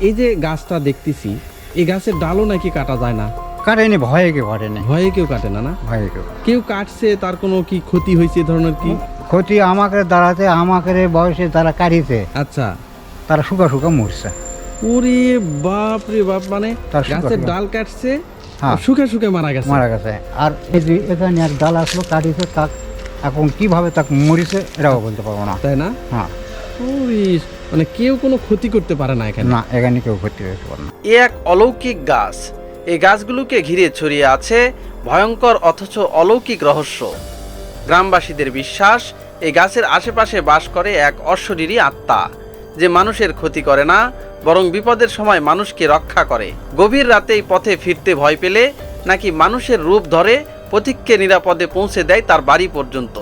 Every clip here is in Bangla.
এই যে গাছটা দেখতেছি, এই গাছের ডালও নাকি কাটা যায় না? কাটেনি, ভয়ে কেউ কাটেনি, ভয়ে কেউ কাটে না? না ভয়ে কেউ। কেউ কাটছে, তার কোনো কি ক্ষতি হয়েছে এ ধরনের কি? ক্ষতি আমাকে দাঁড়াতে, আমাকে বয়সে যারা কাটিছে আচ্ছা, তারা শুকা শুকা মরছে। ওরে বাপ রে বাপ, মানে তার শুকা গাছের শুকা। ডাল কাটছে, হ্যাঁ। শুকে শুকে মারা গেছে। মারা গেছে। আর এই যে এখানে এক ডাল আসলো কাটিছে, তাক এখন কিভাবে তাকে মরিছে এটাও বলতে পারবো না। তাই না? হ্যাঁ, ওরে, মানে কেউ কোনো ক্ষতি করতে পারে না এখানে? না, এখানে কেউ ক্ষতি করতে পারে না। এ এক অলৌকিক গাছ। এই গাছগুলোকে ঘিরে ছড়িয়ে আছে ভয়ঙ্কর অথচ অলৌকিক রহস্য। গ্রামবাসীদের বিশ্বাস, এই গাছের আশেপাশে বাস করে এক অশরীরী আত্মা, যে মানুষের ক্ষতি করে না, বরং বিপদের সময় মানুষকে রক্ষা করে। গভীর রাতেই পথে ফিরতে ভয় পেলে নাকি মানুষের রূপ ধরে পথিককে নিরাপদে পৌঁছে দেয় তার বাড়ি পর্যন্ত।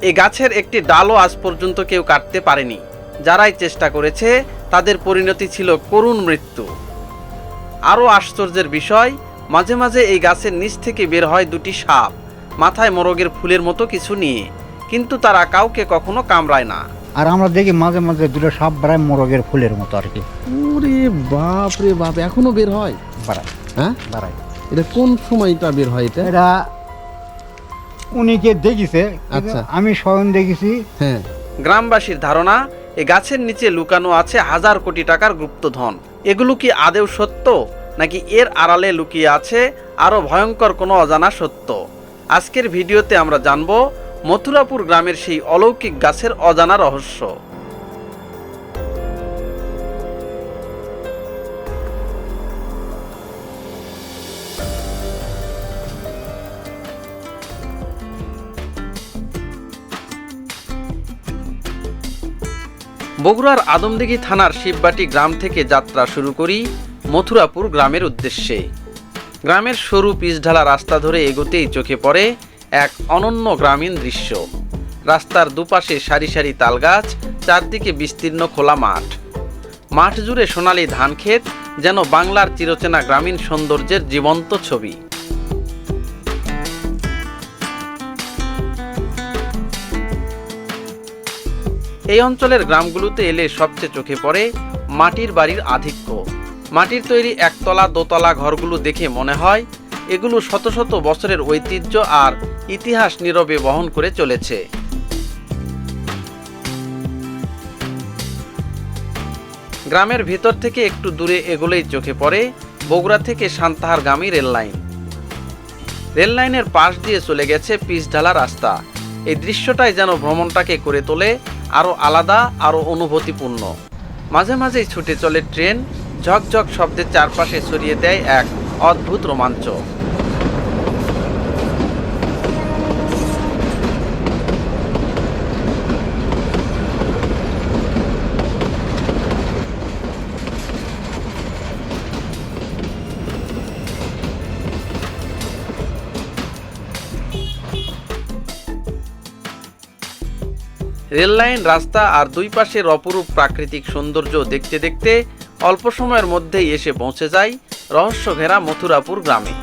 এই গাছের একটি ডালও আজ পর্যন্ত কেউ কাটতে পারেনি। যারাই চেষ্টা করেছে তাদের পরিণতি ছিল করুণ মৃত্যু। আরও আশ্চর্যের বিষয়, মাঝে মাঝে এই গাছের নিচ থেকে বের হয় দুটি সাপ, মাথায় মোরগের ফুলের মতো কিছু নিয়ে, কিন্তু তারা কাউকে কখনো কামড়ায় না। আর আমরা দেখি মাঝে মাঝে দুটো সাপ বেড়ায় মোরগের ফুলের মতো আর কি। ওরে বাপ রে বাপ, এখনো বের হয়? বাড়ায়, হ্যাঁ, বাড়ায়। এটা কোন সময়টা বের হয় এটা? এটা উনিকে দেখিছে, আচ্ছা। আমি স্বয়ং দেখেছি। হ্যাঁ, গ্রামবাসীর ধারণা, এই গাছের নিচে লুকানো আছে হাজার কোটি টাকার গুপ্তধন। এগুলো কি আদেও সত্য, নাকি এর আড়ালে লুকিয়ে আছে আরও ভয়ঙ্কর কোনো অজানা সত্য? আজকের ভিডিওতে আমরা জানব মথুরাপুর গ্রামের সেই অলৌকিক গাছের অজানা রহস্য। বগুড়ার আদমদিঘি থানার শিববাটি গ্রাম থেকে যাত্রা শুরু করি মথুরাপুর গ্রামের উদ্দেশ্যে। গ্রামের সরু পিচঢালা রাস্তা ধরে এগোতেই চোখে পড়ে এক অনন্য গ্রামীণ দৃশ্য। রাস্তার দুপাশে সারি সারি তালগাছ, চারদিকে বিস্তীর্ণ খোলা মাঠ। মাঠ জুড়ে সোনালী ধানক্ষেত, যেন বাংলার চিরচেনা গ্রামীণ সৌন্দর্যের জীবন্ত ছবি। এই অঞ্চলের গ্রামগুলোতে এলে সবচেয়ে চোখে পড়ে মাটির বাড়ির আধিক্য। মাটির তৈরি একতলা দোতলা ঘরগুলো দেখে মনে হয় এগুলো শত শত বছরের ঐতিহ্য আর ইতিহাস নীরবে বহন করে চলেছে। গ্রামের ভিতর থেকে একটু দূরে এগোলেই চোখে পড়ে বগুড়া থেকে সান্তাহারগামী রেললাইন। রেললাইনের পাশ দিয়ে চলে গেছে পিচঢালা রাস্তা। এই দৃশ্যটাই যেন ভ্রমণটাকে করে তোলে আরও আলাদা, আরও অনুভূতিপূর্ণ। মাঝে মাঝেই ছুটে চলে ট্রেন, ঝকঝক শব্দের চারপাশে ছড়িয়ে দেয় এক অদ্ভুত রোমাঞ্চ। রেললাইন, রাস্তা আর দুই পাশের অপরূপ প্রাকৃতিক সৌন্দর্য দেখতে দেখতে অল্প সময়ের মধ্যেই এসে পৌঁছে যায় রহস্য ঘেরা মথুরাপুর গ্রামে।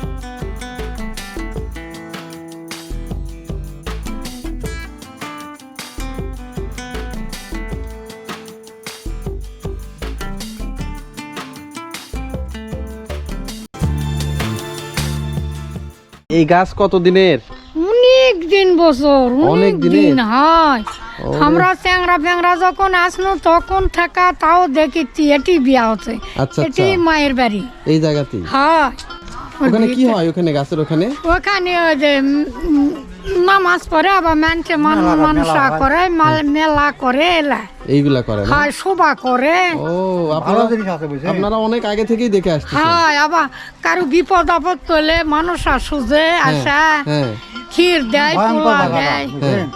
এই গাছ কত দিনের? অনেক দিন বছর, অনেক অনেক দিনের? দিন হয়। ওরে। আমরা চ্যাংরা ফ্যাংরা যখন আসলো তখন থাকা তাও দেখেছি, এটি বিয়া হচ্ছে, আচ্ছা, এটি আচ্ছা। মায়ের বাড়ি। এই জায়গাতেই? হয় ওখানে কি হয়? ওখানে গাছের ওখানে ওখানে ওই যে নামাজ পড়ে, আবার মানুষে মানুষা করে, মেলা করে, এলা এইগুলা করে না? হয় শোভা করে। ও, ভালো আপনারা জিনিস আছে বুঝছেন। আপনারা অনেক আগে থেকেই দেখে আসছেন? হয় আবার কারো বিপদ আপদ করলে মানুষ সুজে আসা, হ্যাঁ, ক্ষীর দেয়, ভয়ঙ্কর পোলা জায়গা, দেয়। বুঝছেন?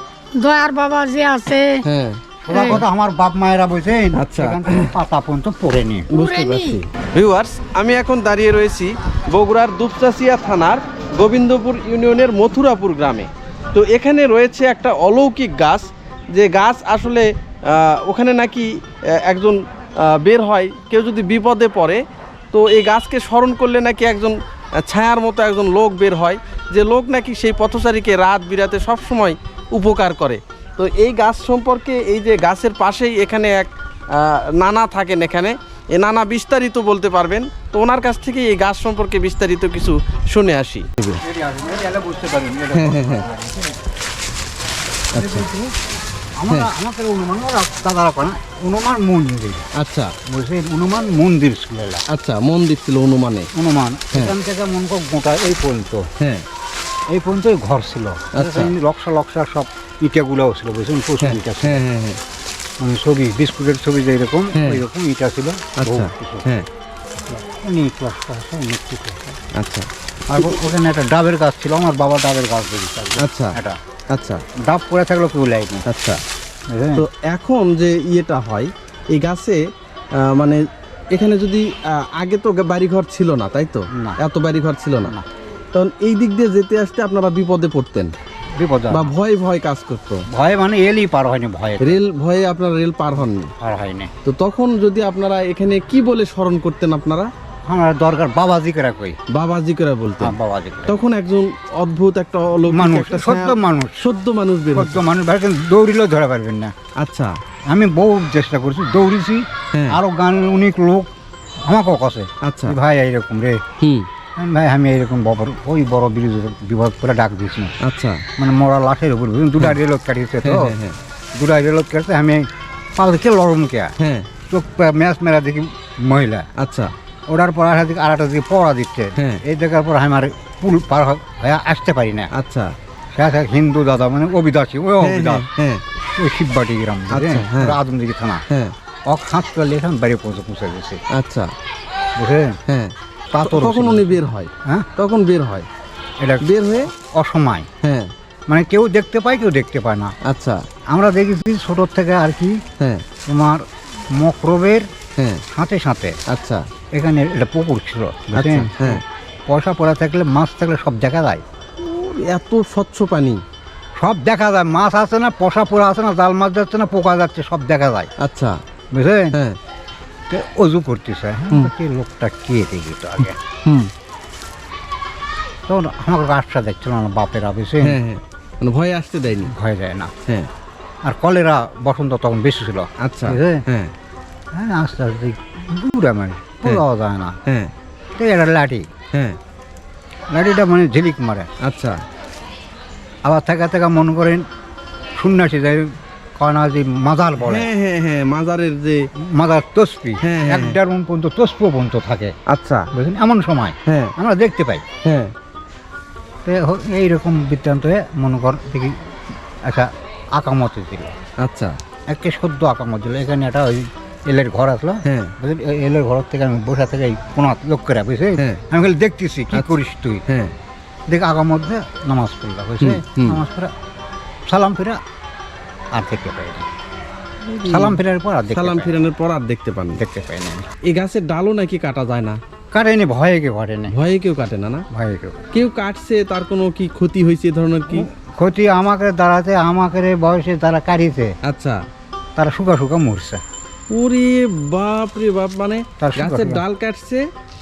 দয়ার বাবা যে আছে, হ্যাঁ, ওরা কথা আমার বাপ মায়েরা বুঝছেন, আচ্ছা। সেখান থেকে পাতা পর্যন্ত পড়েনি। বুঝতে পুরানি। পারছি। ভিউয়ার্স, আমি এখন দাঁড়িয়ে রয়েছি বগুড়ার দুপচাচিয়া থানার গোবিন্দপুর ইউনিয়নের মথুরাপুর গ্রামে। তো এখানে রয়েছে একটা অলৌকিক গাছ, যে গাছ আসলে ওখানে নাকি একজন বের হয়, কেউ যদি বিপদে পড়ে তো এই গাছকে স্মরণ করলে নাকি একজন ছায়ার মতো একজন লোক বের হয়, যে লোক নাকি সেই পথচারীকে রাত বিরাতে সবসময় উপকার করে। তো এই গাছ সম্পর্কে, এই যে গাছের পাশেই এখানে এক নানা থাকেন এখানে, এ নানা বিস্তারিত বলতে পারবেন। তো ওনার কাছ থেকে এই গাছ সম্পর্কে বিস্তারিত কিছু শুনে আসি। বুঝতে পারেন আমাদের অনুমান দাদারা করে অনুমান মন্দির। আচ্ছা বলছে অনুমান মন্দির ছিল এটা। আচ্ছা, মন্দির ছিল অনুমানে। অনুমান হ্যাঁ। এখান থেকে মন কর গোটা এই পর্যন্ত, হ্যাঁ এই পর্যন্তই ঘর ছিল। আচ্ছা। লক্সা লক্সা সব ইটাগুলোও ছিল, বুঝছেন, প্রচুর হ্যাঁ ইটা ছিল। হ্যাঁ হ্যাঁ হ্যাঁ মানে ছবি বিস্কুটের ছবি যেরকম হ্যাঁ। ওই রকম ইটা ছিল। আচ্ছা বহু কিছু। হ্যাঁ অনেক প্লাস্টার আছে, অনেক কিছু আছে। আচ্ছা আর ওখানে একটা ডাবের গাছ ছিল, আমার বাবা ডাবের গাছ দেখেছে। আচ্ছা এটা আচ্ছা ডাব পড়ে থাকলেও কেউ লাইনি। আচ্ছা। তো এখন যে ইয়েটা হয় এই গাছে, মানে এখানে যদি আগে তো বাড়িঘর ছিল না, তাই তো? না। এত বাড়িঘর ছিল না। না। তখন এই দিক দিয়ে যেতে আসতে আপনারা বিপদে পড়তেন বিপদ বা ভয় ভয় কাজ করতো? ভয়ে মানে এলই পার হয়নি, ভয়ে রেল ভয়ে আপনারা রেল পার হননি? পার হয়নি। তো তখন যদি আপনারা এখানে কি বলে স্মরণ করতেন আপনারা? আমার দরকার বাবাজি করে কই। বাবাজি করে বলতেন? হ্যাঁ, বাবাজি করে। তখন একজন অদ্ভুত একটা অলৌকিক মানুষ, একটা সত্য মানুষ, সদ্য মানুষ বের সত্য হতো। মানুষ বাইরে দৌড়িলেও ধরে পারবেন না। আচ্ছা আমি বহু চেষ্টা করছি, দৌড়িছি। হ্যাঁ। আরো গানের অনেক লোক আমাকেও কাছে আচ্ছা ভাই এইরকম রে, হুম ভাই আমি এইরকম ওই বড় বিপদ করে ডাক দিয়েছি। আচ্ছা মানে মরা লাশের উপর দুটা রেলত কাটিয়েছে তো, হ্যাঁ হ্যাঁ দুটা রেলত কাটছে। আমি পাল দেখে লরম কে হ্যাঁ চোখ ম্যাচ মেরা দেখি মহিলা, আচ্ছা ওটার পর আরেকটা দিকে পড়া দিচ্ছে। হ্যাঁ। এই দেখার পর আমার পুল পার হয়ে আসতে পারি না। আচ্ছা সে হিন্দু দাদা, মানে অবিদাসী, ওই হ্যাঁ অবিদাস, হ্যাঁ ওই শিববাটি গ্রাম, আচ্ছা, হ্যাঁ। আদমদিঘি থানা। হ্যাঁ হাত তুলে এখানে বাড়ি পৌঁছে গেছে, আচ্ছা বুঝলেন। হ্যাঁ। তা তো তখন উনি বের হয়? হ্যাঁ, তখন বের হয়, এটা বের হয়ে অসময়, হ্যাঁ মানে কেউ দেখতে পায়, কেউ দেখতে পায় না। আচ্ছা আমরা দেখেছি ছোটোর থেকে আর কি, হ্যাঁ তোমার মকরবের হ্যাঁ সাথে সাথে আচ্ছা এখানে একটা পুকুর ছিল, আচ্ছা বুঝলেন। হ্যাঁ। পয়সা পড়া থাকলে, মাছ থাকলে সব দেখা যায়, এত স্বচ্ছ পানি? সব দেখা যায়। মাছ আছে না, পয়সা পড়া আছে না, জাল মাছ যাচ্ছে না, পোকা যাচ্ছে, সব দেখা যায়, আচ্ছা বুঝলেন। হ্যাঁ তো অজু করতেছে, হ্যাঁ, কি লোকটা কে দেখি তো আগে। হুম তখন আমাকে রাস্তা দেখছিল না বাপেরা, বুঝলেন, হ্যাঁ হ্যাঁ, মানে ভয়ে আসতে দেয়নি? ভয় যায় না। হ্যাঁ আর কলেরা বসন্ত তখন বেশি ছিল, আচ্ছা বুঝলেন। হ্যাঁ হ্যাঁ, আস্তে আস্তে দূরে মানে পাওয়া যায় না। হ্যাঁ তো একটা লাঠি, হ্যাঁ লাঠিটা মানে ঝিলিক মারে। আচ্ছা আবার থেকে থেকে মনে করেন সন্ন্যাসী যাই কয় না যে মাজার বলে, হ্যাঁ হ্যাঁ হ্যাঁ, মাজারের যে মাজার তসপি, হ্যাঁ, হ্যাঁ। 1-1.5 মণ পর্যন্ত তসপিও পর্যন্ত থাকে, আচ্ছা বুঝলেন। এমন সময় হ্যাঁ আমরা দেখতে পাই। হ্যাঁ তো এইরকম বৃত্তান্ত মনে কর দেখি একটা আকামত ছিল, আচ্ছা একটা সদ্য আকামত ছিল। এখানে একটা ওই এলের ঘর আসলো, হ্যাঁ বুঝলি, এলের ঘর থেকে আমি বসে থেকে এই কোন লোক করে, বুঝলি, হ্যাঁ। আমি খালি দেখতেছি কি আচ্ছা। করিস তুই। হ্যাঁ দেখে আগার মধ্যে নামাজ পড়লাম, বুঝলি, হুম। নামাজ পড়ে সালাম ফিরে আর দেখতে পাই না। সালাম ফিরার পর আর সালাম ফিরানোর পর আর দেখতে পান? দেখতে পাই না। এই গাছের ডালও নাকি কাটা যায় না? কাটেনি, ভয়ে কেউ কাটেনি, ভয়ে কেউ কাটে না? না, ভয়ে কেউ। কেউ কাটছে, তার কোনো কি ক্ষতি হয়েছে এ ধরনের কি? ক্ষতি আমাকে দাঁড়াতে, আমাকে বয়সে তারা কাটিয়েছে, আচ্ছা তারা শুকা শুকা মরছে। ওরে বাপ রে বাপ, মানে তার শুকা গাছের শুকা। ডাল কাটছে,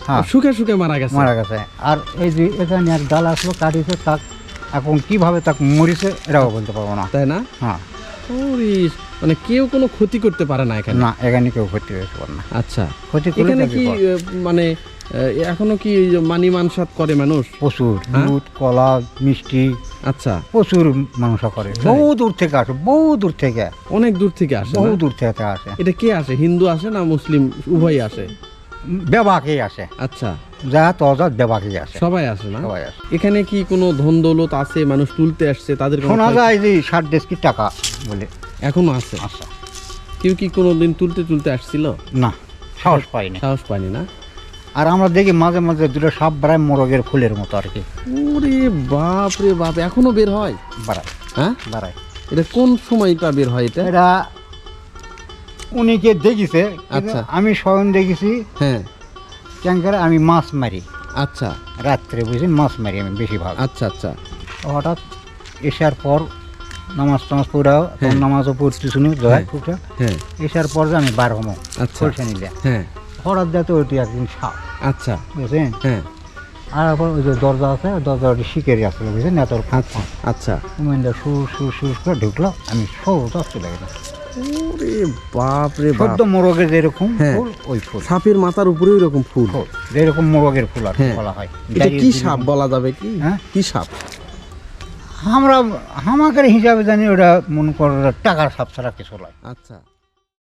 হ্যাঁ। শুকে শুকে মারা গেছে? মারা গেছে। আর এই যে এখানে এক ডাল আসলো কাটিয়েছে, তাক এখন কিভাবে তাক মরিছে এটাও বলতে পারবো না। তাই না? হ্যাঁ, ওরে, মানে কেউ কোনো ক্ষতি করতে পারে না এখানে? না, এখানে কেউ ক্ষতি হয়েছে পারে না। আচ্ছা, ক্ষতি করলে এখানে তার কি বিপদ। মানে এখনো কি মানি মানসাত করে মানুষ? প্রচুর হ্যাঁ? দুধ, কলা, মিষ্টি, আচ্ছা, প্রচুর মানুষ করে। তাই? বহু দূর থেকে আসে, বহু দূর থেকে, অনেক দূর থেকে আসে বহু না? দূর থেকে আসে। এটা কে আসে? হিন্দু আসে না মুসলিম উভয়ই আসে? বেবাকেই আসে, আচ্ছা, যা তজাত বেবাকেই আসে, সবাই আসে না? সবাই আসে। এখানে কি কোনো ধন দৌলত আছে, মানুষ তুলতে আসছে, তাদের কোনো শোনা ক্ষয়- যায় যে 60 কি টাকা বলে এখনো আছে? আসে। কেউ কি কোনোদিন তুলতে তুলতে আসছিল? না, সাহস পাইনি। সাহস পায়নি না? আর আমরা দেখি মাঝে মাঝে দুটো সাপ বেড়ায় মোরগের ফুলের মতো আর কি, ওরে বাপ রে বাপ, এখনো বের হয়? বাড়ায় হ্যাঁ, বাড়ায়। এটা কোন সময়টা বের হয় এটা? এটা উনিকে দেখিছে, আচ্ছা। আমি স্বয়ং দেখেছি। হ্যাঁ ক্যাঙ্কারে আমি মাছ মারি আচ্ছা রাত্রে, বুঝি, মাছ মারি আমি বেশিরভাগ। আচ্ছা আচ্ছা হঠাৎ এসার পর নামাজ টামাজ পড়াও, হ্যাঁ। নামাজও পড়তে শুনি জয় টুকটা। হ্যাঁ এসার পর যে আমি বার হবো আচ্ছা সরষে নিলে, হ্যাঁ হঠাৎ যাতে ওইটি একদিন সাপ, আচ্ছা বুঝছেন। হ্যাঁ আর তারপর ওই যে দরজা আছে, দরজা ওটি শিখেরই আসলে, বুঝছেন, এত ফাঁক ফাঁক। আচ্ছা সুর সুর সুর সুর করে ঢুকলো, আমি সোজা চলে গেলাম। ওরে বাপ রে বাপ, সদ্য মোরগের যেরকম হ্যাঁ। ফুল ওই ফুল সাপের মাথার উপরে এরকম ফুল। ফুল যেরকম মোরগের ফুল আর কি হ্যাঁ। বলা হয়। এটা কি ডাইরেক্ট সাপ বলা যাবে কি? হ্যাঁ? কি সাপ? আমরা আমাদের হিসাবে জানি ওটা মনে কর টাকার সাপ ছাড়া কিছু নয়। আচ্ছা।